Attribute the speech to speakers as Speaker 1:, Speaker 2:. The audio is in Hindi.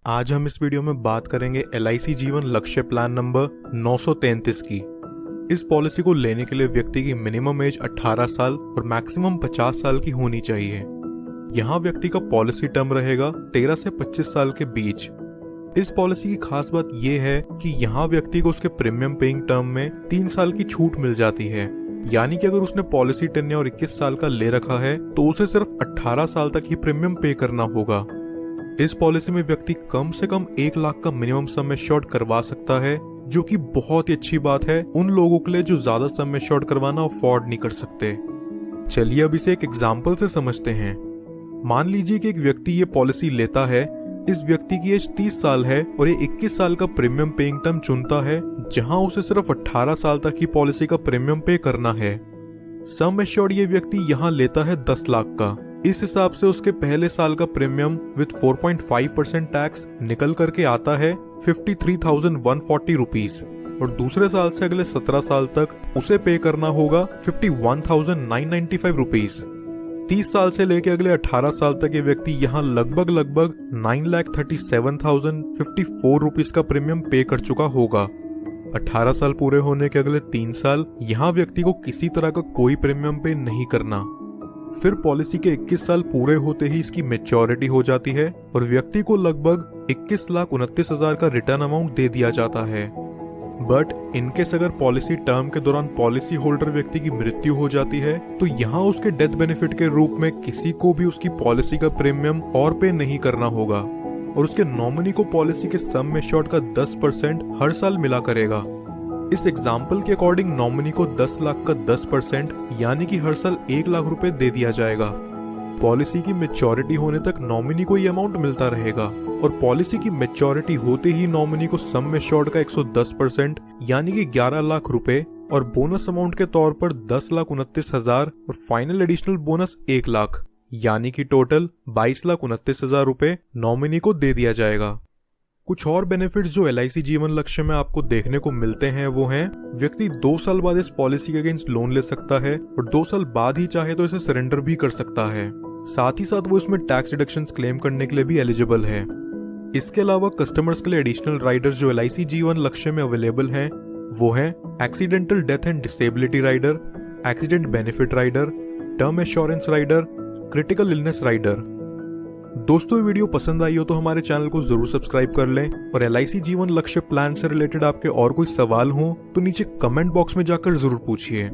Speaker 1: आज हम इस वीडियो में बात करेंगे LIC जीवन लक्ष्य प्लान नंबर 933 की। इस पॉलिसी को लेने के लिए व्यक्ति की मिनिमम एज 18 साल और मैक्सिमम 50 साल की होनी चाहिए। यहाँ व्यक्ति का पॉलिसी टर्म रहेगा 13 से 25 साल के बीच। इस पॉलिसी की खास बात यह है कि यहाँ व्यक्ति को उसके प्रीमियम पेइंग टर्म में 3 साल की छूट मिल जाती है। यानी कि अगर उसने पॉलिसी टेन्योर और 21 साल का ले रखा है तो उसे सिर्फ 18 साल तक ही प्रीमियम पे करना होगा। इस पॉलिसी में व्यक्ति कम से कम 1 लाख का मिनिमम सम एश्योर्ड करवा सकता है, जो कि बहुत ही अच्छी बात है उन लोगों के लिए जो ज्यादा सम एश्योर्ड करवाना अफोर्ड नहीं कर सकते। चलिए अब इसे एक एग्जाम्पल से समझते हैं। मान लीजिए कि एक व्यक्ति ये पॉलिसी लेता है। इस व्यक्ति की एज 30 साल है और ये 21 साल का प्रीमियम पेइंग टर्म चुनता है, जहां उसे सिर्फ 18 साल तक ही पॉलिसी का प्रीमियम पे करना है। सम एश्योर्ड ये व्यक्ति यहाँ लेता है 10 लाख का। इस हिसाब से उसके पहले साल का प्रीमियम विद 4.5% टैक्स निकल करके आता है 53,140 रुपीज और दूसरे साल से अगले 17 साल तक उसे पे करना होगा 51,995 रुपीज। 30 साल से लेके अगले 18 साल तक ये व्यक्ति यहाँ लगभग 9,37,054 रुपीज का प्रीमियम पे कर चुका होगा। 18 साल पूरे होने के अगले 3 साल यहाँ व्यक्ति को किसी तरह का कोई प्रीमियम पे नहीं करना। फिर पॉलिसी के 21 साल पूरे होते ही इसकी मैच्योरिटी हो जाती है और व्यक्ति को लगभग 21,29,000 का रिटर्न अमाउंट दे दिया जाता है। बट इनकेस अगर पॉलिसी टर्म के दौरान पॉलिसी होल्डर व्यक्ति की मृत्यु हो जाती है तो यहाँ उसके डेथ बेनिफिट के रूप में किसी को भी उसकी पॉलिसी का प्रीमियम और पे नहीं करना होगा और उसके नॉमिनी को पॉलिसी के सम एश्योर्ड का 10% हर साल मिला करेगा। इस एग्जाम्पल के अकॉर्डिंग नॉमिनी को 10 लाख का 10% यानी कि हर साल 1 लाख रुपए दे दिया जाएगा। पॉलिसी की मैच्योरिटी होने तक नॉमिनी को ये अमाउंट मिलता रहेगा और पॉलिसी की मैच्योरिटी होते ही नॉमिनी को सम एश्योर्ड का 110% यानी कि 11 लाख रुपए और बोनस अमाउंट के तौर पर 10,29,000 और फाइनल एडिशनल बोनस 1 लाख यानी कि टोटल 22,29,000 रुपए नॉमिनी को दे दिया जाएगा। कुछ और बेनिफिट्स जो LIC जीवन लक्ष्य में आपको देखने को मिलते हैं वो हैं, व्यक्ति 2 साल बाद इस पॉलिसी के अगेंस्ट लोन ले सकता है और 2 साल बाद ही चाहे तो इसे सरेंडर भी कर सकता है। साथ ही साथ वो इसमें टैक्स डिडक्शंस क्लेम करने के लिए भी एलिजिबल है। इसके अलावा कस्टमर्स के लिए एडिशनल राइडर जो LIC जीवन लक्ष्य में अवेलेबल हैं वो हैं accidental death and disability rider, accident benefit rider, term assurance rider, critical illness rider. दोस्तों वीडियो पसंद आई हो तो हमारे चैनल को जरूर सब्सक्राइब कर लें और LIC जीवन लक्ष्य प्लान से रिलेटेड आपके और कोई सवाल हो तो नीचे कमेंट बॉक्स में जाकर जरूर पूछिए।